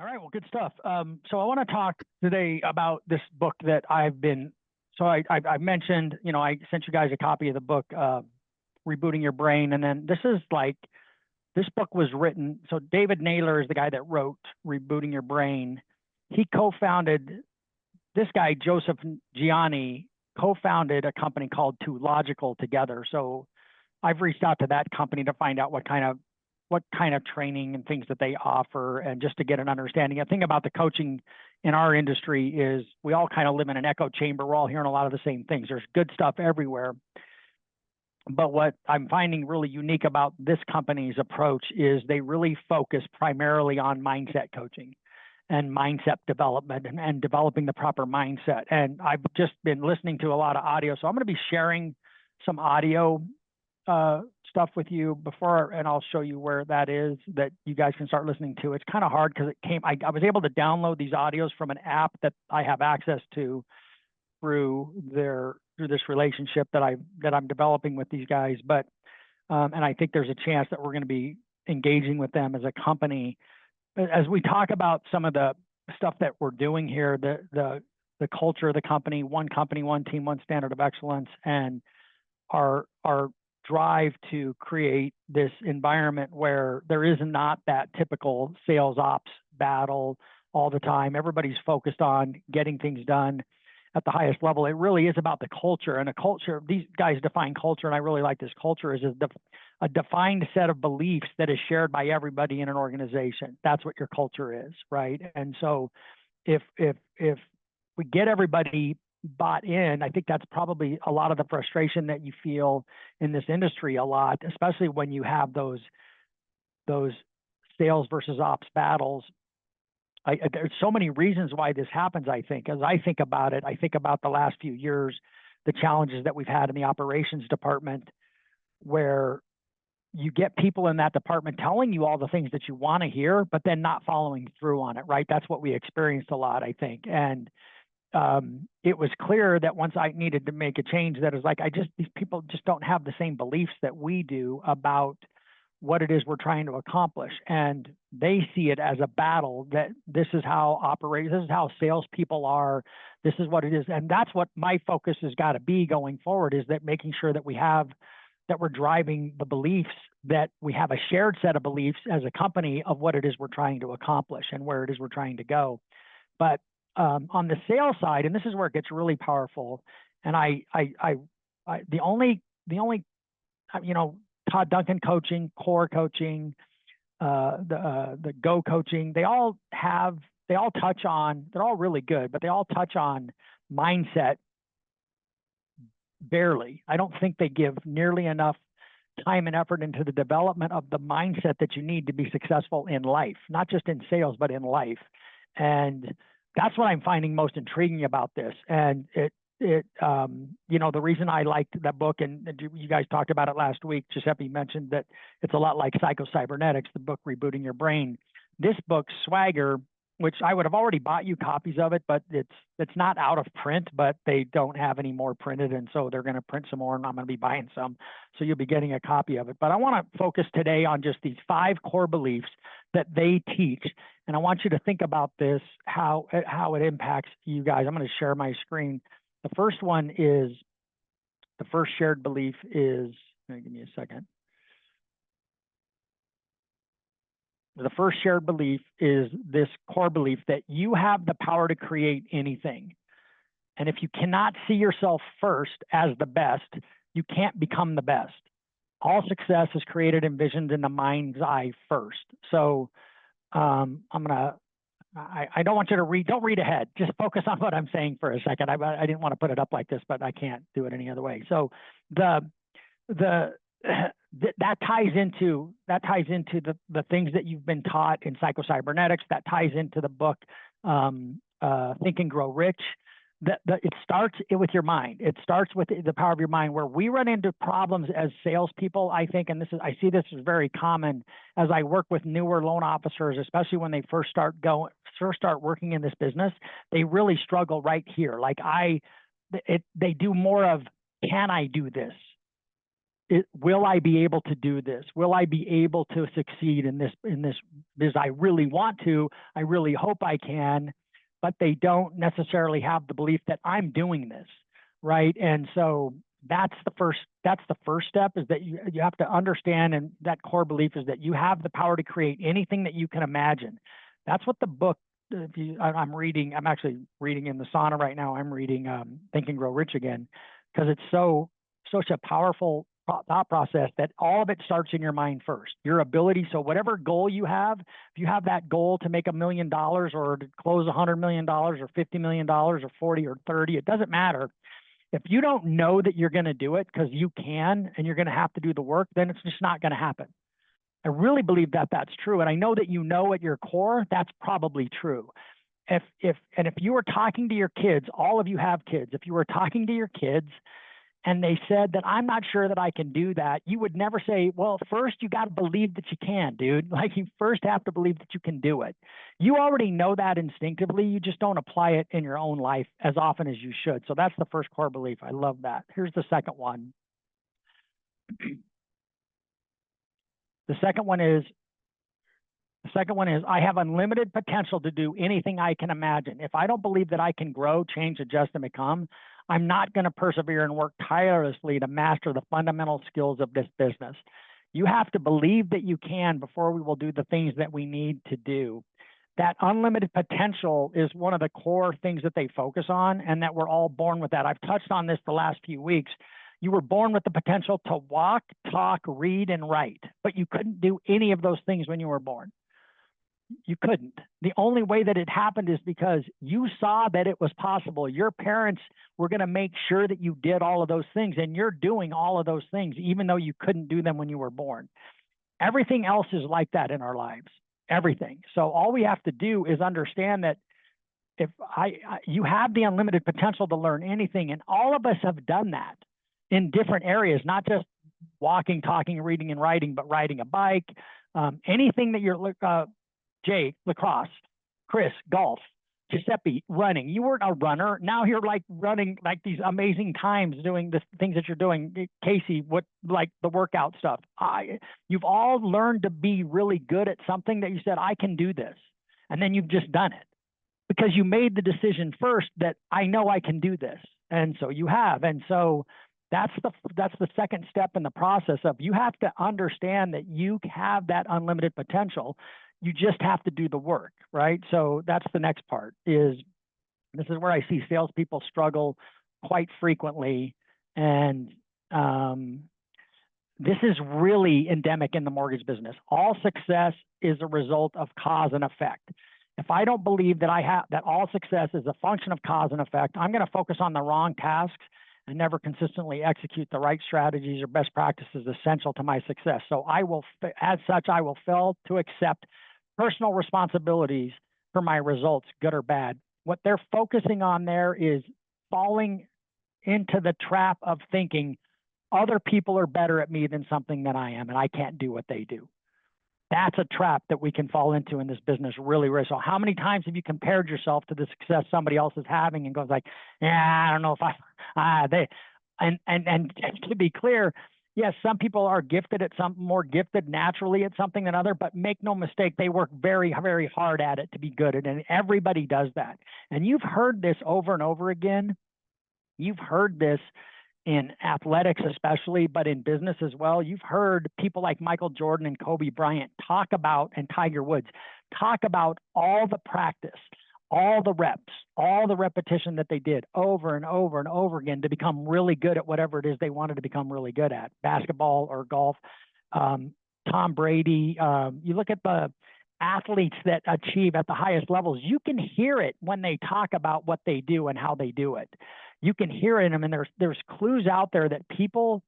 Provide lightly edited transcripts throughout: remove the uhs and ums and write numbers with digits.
All right, well, good stuff. So I want to talk today about this book that I've been. So I mentioned, I sent you guys a copy of the book, Rebooting Your Brain, and then this book was written. So David Naylor is the guy that wrote Rebooting Your Brain. He co-founded. This guy Joseph Gianni co-founded a company called Two Logical together. So I've reached out to that company to find out what kind of training and things that they offer, and just to get an understanding. The thing about the coaching in our industry is we all kind of live in an echo chamber. We're all hearing a lot of the same things. There's good stuff everywhere. But what I'm finding really unique about this company's approach is they really focus primarily on mindset coaching and mindset development and developing the proper mindset. And I've just been listening to a lot of audio. So I'm going to be sharing some audio stuff with you before, and I'll show you where that is that you guys can start listening to. It's kind of hard because I was able to download these audios from an app that I have access to through this relationship that I'm developing with these guys. But and I think there's a chance that we're going to be engaging with them as a company as we talk about some of the stuff that we're doing here, the culture of the company, one team, one standard of excellence, and our drive to create this environment where there is not that typical sales ops battle all the time. Everybody's focused on getting things done at the highest level. It really is about the culture, and a culture. These guys define culture, and I really like this culture is a defined set of beliefs that is shared by everybody in an organization. That's what your culture is, right? And so if we get everybody bought in, I think that's probably a lot of the frustration that you feel in this industry a lot, especially when you have those sales versus ops battles. There's so many reasons why this happens, I think. As I think about it, I think about the last few years, the challenges that we've had in the operations department, where you get people in that department telling you all the things that you want to hear, but then not following through on it, right? That's what we experienced a lot, I think. And it was clear that once I needed to make a change, that is like, these people just don't have the same beliefs that we do about what it is we're trying to accomplish. And they see it as a battle, that this is how this is how salespeople are, this is what it is. And that's what my focus has got to be going forward, is that making sure that we're driving the beliefs, that we have a shared set of beliefs as a company of what it is we're trying to accomplish and where it is we're trying to go. But on the sales side, and this is where it gets really powerful, and the only Todd Duncan coaching, core coaching, the Go coaching, they're all really good, but they all touch on mindset barely. I don't think they give nearly enough time and effort into the development of the mindset that you need to be successful in life, not just in sales, but in life. And that's what I'm finding most intriguing about this. And the reason I liked that book, and you guys talked about it last week, Giuseppe mentioned that it's a lot like Psycho-Cybernetics, the book Rebooting Your Brain. This book, Swagger, which I would have already bought you copies of it, but it's not out of print, but they don't have any more printed, and so they're going to print some more, and I'm going to be buying some, so you'll be getting a copy of it. But I want to focus today on just these 5 core beliefs that they teach, and I want you to think about this, how it impacts you guys. I'm going to share my screen. The first shared belief is, give me a second. The first shared belief is this core belief that you have the power to create anything. And if you cannot see yourself first as the best, you can't become the best. All success is created and envisioned in the mind's eye first. So I don't want you to don't read ahead. Just focus on what I'm saying for a second. I didn't want to put it up like this, but I can't do it any other way. So that ties into the things that you've been taught in Psycho-Cybernetics. That ties into the book Think and Grow Rich. It starts with your mind. It starts with the power of your mind. Where we run into problems as salespeople, I think, and I see this as very common as I work with newer loan officers, especially when they first start working in this business. They really struggle right here. Like they do more of, can I do this? will I be able to do this? Will I be able to succeed in this, because I really want to, I really hope I can, but they don't necessarily have the belief that I'm doing this, right? And so that's the first step, is that you have to understand, and that core belief is that you have the power to create anything that you can imagine. That's what the book, I'm actually reading in the sauna right now. I'm reading Think and Grow Rich Again, because it's such a powerful thought process that all of it starts in your mind first. Your ability, so whatever goal you have, if you have that goal to make $1 million or to close $100 million or $50 million or 40 or 30, it doesn't matter. If you don't know that you're going to do it because you can, and you're going to have to do the work, then it's just not going to happen. I really believe that that's true. And I know that you know at your core, that's probably true. If you were talking to your kids, all of you have kids, if you were talking to your kids and they said that I'm not sure that I can do that, you would never say, well, first you got to believe that you can, dude. Like, you first have to believe that you can do it. You already know that instinctively. You just don't apply it in your own life as often as you should. So that's the first core belief. I love that. Here's the second one. The second one is I have unlimited potential to do anything I can imagine. If I don't believe that I can grow, change, adjust, and become, I'm not going to persevere and work tirelessly to master the fundamental skills of this business. You have to believe that you can before we will do the things that we need to do. That unlimited potential is one of the core things that they focus on, and that we're all born with that. I've touched on this the last few weeks. You were born with the potential to walk, talk, read, and write, but you couldn't do any of those things when you were born. You couldn't. The only way that it happened is because you saw that it was possible. Your parents were going to make sure that you did all of those things, and you're doing all of those things, even though you couldn't do them when you were born. Everything else is like that in our lives, everything. So all we have to do is understand that if you have the unlimited potential to learn anything, and all of us have done that in different areas, not just walking, talking, reading, and writing, but riding a bike, anything that you're Jay, lacrosse, Chris, golf, Giuseppe, running. You weren't a runner. Now you're like running like these amazing times doing the things that you're doing. Casey, like the workout stuff. You've all learned to be really good at something that you said, I can do this. And then you've just done it because you made the decision first that I know I can do this. And so you have. And so that's the second step in the process of, you have to understand that you have that unlimited potential. You just have to do the work, right? So that's the next part. This is where I see salespeople struggle quite frequently. And this is really endemic in the mortgage business. All success is a result of cause and effect. If I don't believe that all success is a function of cause and effect, I'm going to focus on the wrong tasks and never consistently execute the right strategies or best practices essential to my success. So I will fail to accept personal responsibilities for my results, good or bad. What they're focusing on there is falling into the trap of thinking other people are better at me than something that I am, and I can't do what they do. That's a trap that we can fall into in this business really. So how many times have you compared yourself to the success somebody else is having and goes like, yeah, I don't know if and to be clear, yes, some people are gifted at something, more gifted naturally at something than other, but make no mistake, they work very, very hard at it to be good at it. And everybody does that. And you've heard this over and over again. You've heard this in athletics especially, but in business as well. You've heard people like Michael Jordan and Kobe Bryant talk about, and Tiger Woods, talk about all the practice, all the reps, all the repetition that they did over and over and over again to become really good at whatever it is they wanted to become really good at, basketball or golf. Tom Brady, you look at the athletes that achieve at the highest levels, you can hear it when they talk about what they do and how they do it. You can hear it in them, and there's clues out there that people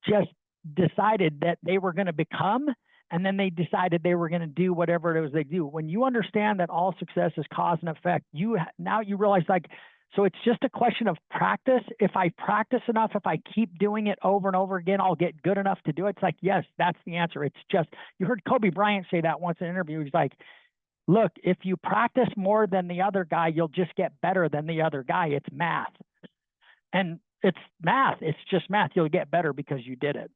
just decided that they were going to become, and then they decided they were going to do whatever it was they do. When you understand that all success is cause and effect, now you realize, like, so it's just a question of practice. If I practice enough, if I keep doing it over and over again, I'll get good enough to do it. It's like, yes, that's the answer. It's just, you heard Kobe Bryant say that once in an interview. He's like, look, if you practice more than the other guy, you'll just get better than the other guy. It's math. And it's math. It's just math. You'll get better because you did it.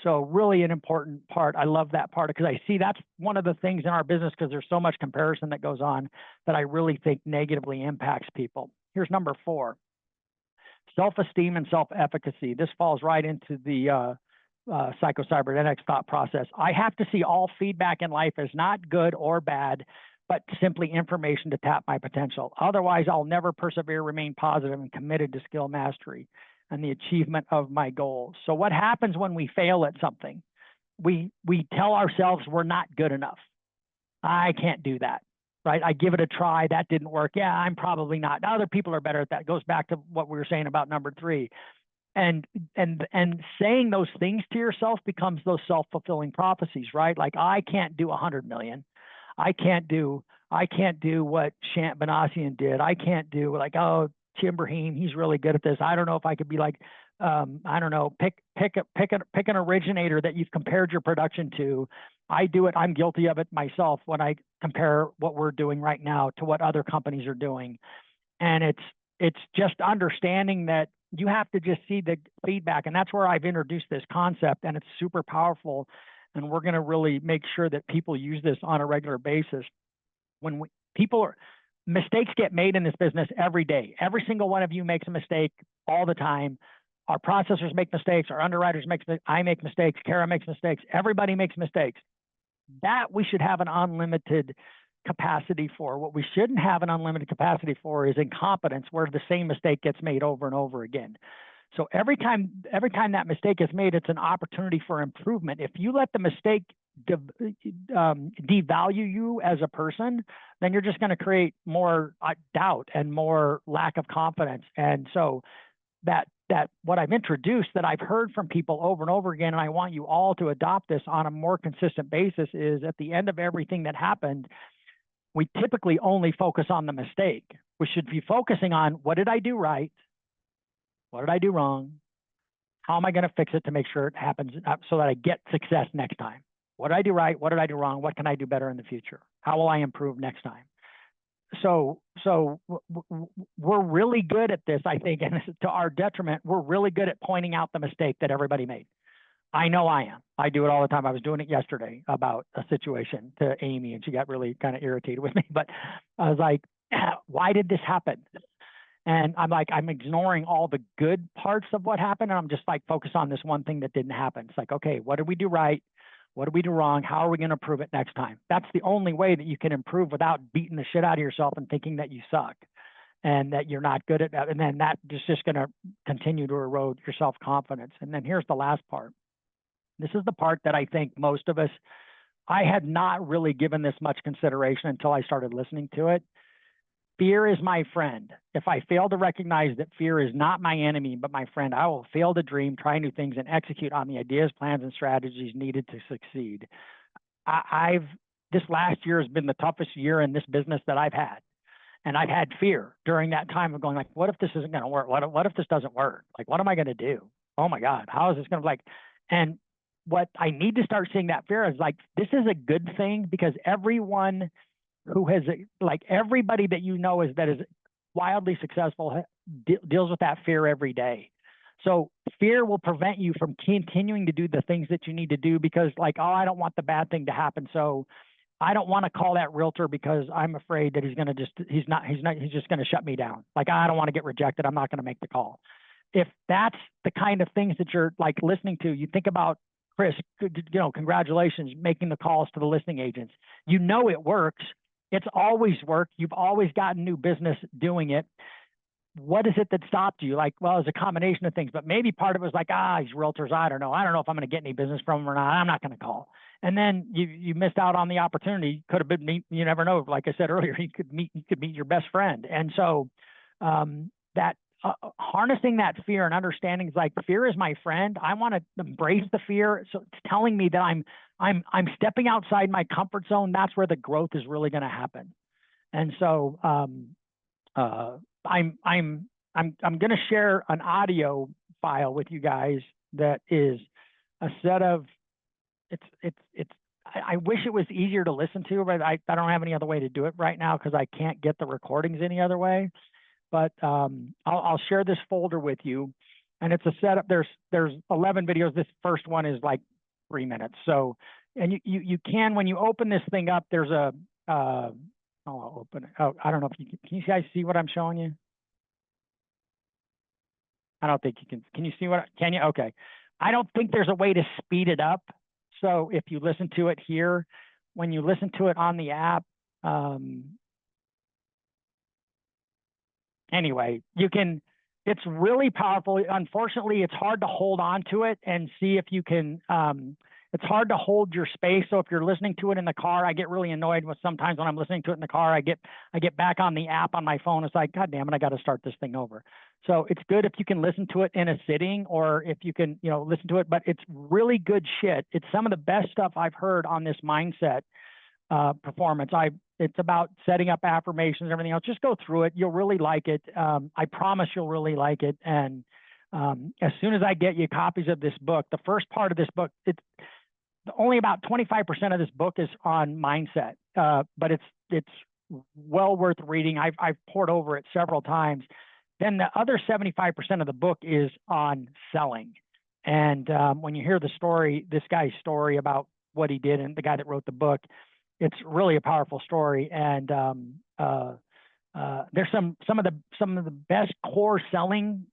So really an important part. I love that part because I see that's one of the things in our business, because there's so much comparison that goes on, that I really think negatively impacts people. Here's number 4. Self-esteem and self-efficacy. This falls right into the psycho-cybernetics thought process. I have to see all feedback in life as not good or bad, but simply information to tap my potential. Otherwise, I'll never persevere, remain positive, and committed to skill mastery and the achievement of my goals. So what happens when we fail at something? We tell ourselves we're not good enough. I can't do that, right? I give it a try. That didn't work. Yeah, I'm probably not. Other people are better at that. It goes back to what we were saying about number 3. And saying those things to yourself becomes those self-fulfilling prophecies, right? Like, I can't do 100 million. I can't do what Shant Benasian did. I can't do, like, oh, Tim Brahim, he's really good at this. I don't know if I could be like, I don't know, pick an originator that you've compared your production to. I do it. I'm guilty of it myself when I compare what we're doing right now to what other companies are doing. And it's just understanding that you have to just see the feedback. And that's where I've introduced this concept, and it's super powerful. And we're going to really make sure that people use this on a regular basis. When mistakes get made in this business every day. Every single one of you makes a mistake all the time. Our processors make mistakes. Our underwriters make mistakes. I make mistakes. Kara makes mistakes. Everybody makes mistakes. That we should have an unlimited capacity for. What we shouldn't have an unlimited capacity for is incompetence, where the same mistake gets made over and over again. So every time that mistake is made, it's an opportunity for improvement. If you let the mistake devalue you as a person, then you're just going to create more doubt and more lack of confidence. And so that what I've introduced, that I've heard from people over and over again, and I want you all to adopt this on a more consistent basis, is at the end of everything that happened, we typically only focus on the mistake. We should be focusing on, what did I do right? What did I do wrong? How am I going to fix it to make sure it happens so that I get success next time? What did I do right? What did I do wrong? What can I do better in the future? How will I improve next time? So we're really good at this, I think, and this is to our detriment. We're really good at pointing out the mistake that everybody made. I know I am. I do it all the time. I was doing it yesterday about a situation to Amy, and she got really kind of irritated with me. But I was like, why did this happen? And I'm ignoring all the good parts of what happened, and I'm just like focused on this one thing that didn't happen. It's like, okay, what did we do right? What did we do wrong? How are we going to improve it next time? That's the only way that you can improve without beating the shit out of yourself and thinking that you suck and that you're not good at that. And then that is just going to continue to erode your self-confidence. And then here's the last part. This is the part that I think most of us, I had not really given this much consideration until I started listening to it. Fear is my friend. If I fail to recognize that fear is not my enemy, but my friend, I will fail to dream, try new things, and execute on the ideas, plans, and strategies needed to succeed. This last year has been the toughest year in this business that I've had. And I've had fear during that time of going like, what if this isn't going to work? What if this doesn't work? Like, what am I going to do? Oh my God, how is this going to like, and what I need to start seeing that fear is like, this is a good thing, because everyone who has, like, everybody that you know that is wildly successful deals with that fear every day. So fear will prevent you from continuing to do the things that you need to do, because like, oh, I don't want the bad thing to happen. So I don't want to call that realtor because I'm afraid that he's just going to shut me down. Like, I don't want to get rejected. I'm not going to make the call. If that's the kind of things that you're like listening to, you think about Chris, congratulations, making the calls to the listing agents. You know it works. It's always worked. You've always gotten new business doing it. What is it that stopped you? Like, well, it's a combination of things, but maybe part of it was like, these realtors, I don't know if I'm going to get any business from them or not. I'm not going to call. And then you missed out on the opportunity. Could have been, you never know. Like I said earlier, you could meet your best friend. And so harnessing that fear and understanding is like, fear is my friend. I want to embrace the fear. So it's telling me that I'm stepping outside my comfort zone. That's where the growth is really going to happen. And so I'm going to share an audio file with you guys that is a set of, I wish it was easier to listen to, but I don't have any other way to do it right now because I can't get the recordings any other way. But I'll share this folder with you. and it's a setup. There's 11 videos. This first one is like 3 minutes. So, and you can, when you open this thing up, there's a, I'll open it. Oh, I don't know if can you guys see what I'm showing you? I don't think you can you see what, can you? Okay. I don't think there's a way to speed it up. So if you listen to it here, when you listen to it on the app, anyway, you can, it's really powerful. Unfortunately, it's hard to hold on to it and see if you can, it's hard to hold your space. So if you're listening to it in the car, I get really annoyed with sometimes when I'm listening to it in the car, I get back on the app on my phone. It's like, God damn it, I got to start this thing over. So it's good if you can listen to it in a sitting, or if you can, listen to it, but it's really good shit. It's some of the best stuff I've heard on this mindset performance. It's about setting up affirmations and everything else. Just go through it. You'll really like it. I promise you'll really like it. And as soon as I get you copies of this book, the first part of this book, it's only about 25% of this book is on mindset, but it's well worth reading. I've poured over it several times. Then the other 75% of the book is on selling. And when you hear the story, this guy's story about what he did and the guy that wrote the book, it's really a powerful story. And there's some of the best core selling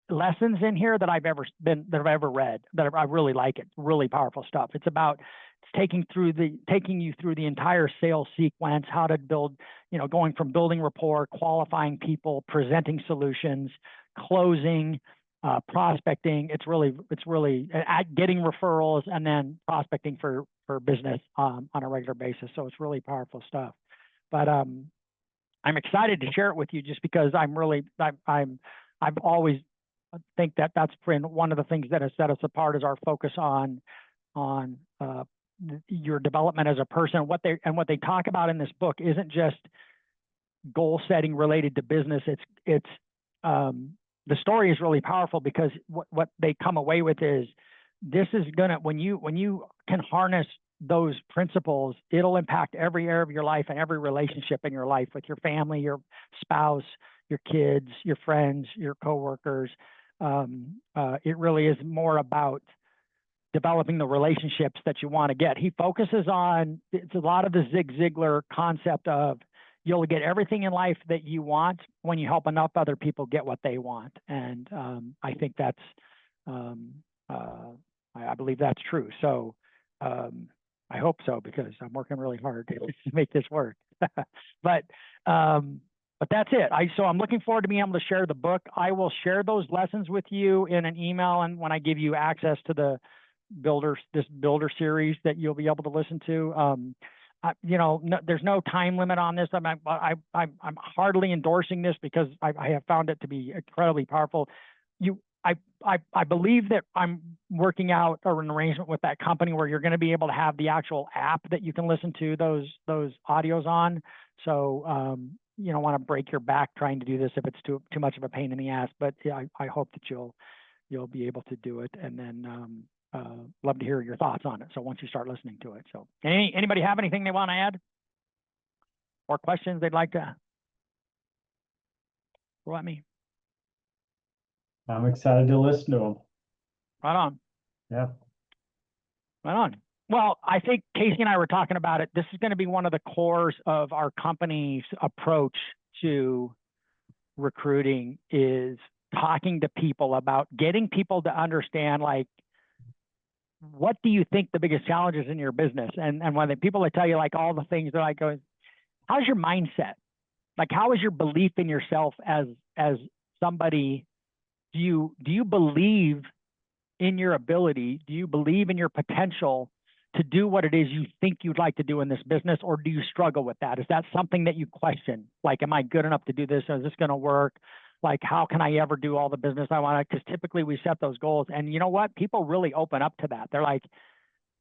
lessons in here that I've ever read, that I really like it. Really powerful stuff. It's taking you through the entire sales sequence, how to build, going from building rapport, qualifying people, presenting solutions, closing, prospecting. It's really getting referrals, and then prospecting for business on a regular basis. So it's really powerful stuff. But I'm excited to share it with you, just because I've always think that that's been one of the things that has set us apart, is our focus on your development as a person. What they talk about in this book isn't just goal setting related to business. It's the story is really powerful, because what they come away with is, this is gonna, when you can harness those principles, it'll impact every area of your life and every relationship in your life, with your family, your spouse, your kids, your friends, your coworkers. It really is more about developing the relationships that you want to get. He focuses on, it's a lot of the Zig Ziglar concept of, you'll get everything in life that you want when you help enough other people get what they want. And I think that's, I believe that's true. So I hope so, because I'm working really hard to make this work. But that's it. So I'm looking forward to being able to share the book. I will share those lessons with you in an email, and when I give you access to the this builder series that you'll be able to listen to. There's no time limit on this. I'm hardly endorsing this, because I have found it to be incredibly powerful. I believe that I'm working out an arrangement with that company where you're going to be able to have the actual app that you can listen to those audios on. So you don't want to break your back trying to do this if it's too much of a pain in the ass. But I hope that you'll be able to do it, and then love to hear your thoughts on it. So once you start listening to it. So anybody have anything they want to add, or questions they'd like to throw at me? I'm excited to listen to them. Right on. Yeah. Right on. Well, I think Casey and I were talking about it. This is going to be one of the cores of our company's approach to recruiting, is talking to people about getting people to understand, like, what do you think the biggest challenges in your business? And when the people that tell you like all the things, they're like, how's your mindset? Like, how is your belief in yourself as somebody? Do you believe in your ability? Do you believe in your potential to do what it is you think you'd like to do in this business? Or do you struggle with that? Is that something that you question? Like, am I good enough to do this? Is this going to work? Like, how can I ever do all the business I want? Because typically we set those goals, and you know what? People really open up to that. They're like,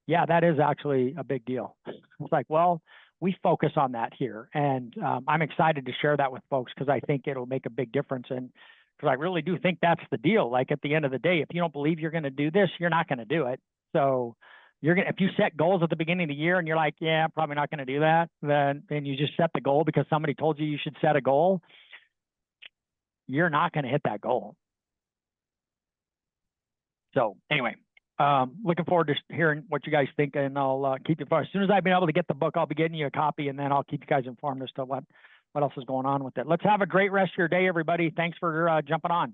yeah, that is actually a big deal. It's like, well, we focus on that here. And I'm excited to share that with folks, because I think it'll make a big difference. And because I really do think that's the deal. Like, at the end of the day, if you don't believe you're going to do this, you're not going to do it. So if you set goals at the beginning of the year and you're like, yeah, I'm probably not going to do that, then you just set the goal because somebody told you should set a goal, you're not going to hit that goal. So anyway, looking forward to hearing what you guys think, and I'll keep you posted. As soon as I've been able to get the book, I'll be getting you a copy, and then I'll keep you guys informed as to what else is going on with it. Let's have a great rest of your day, everybody. Thanks for jumping on.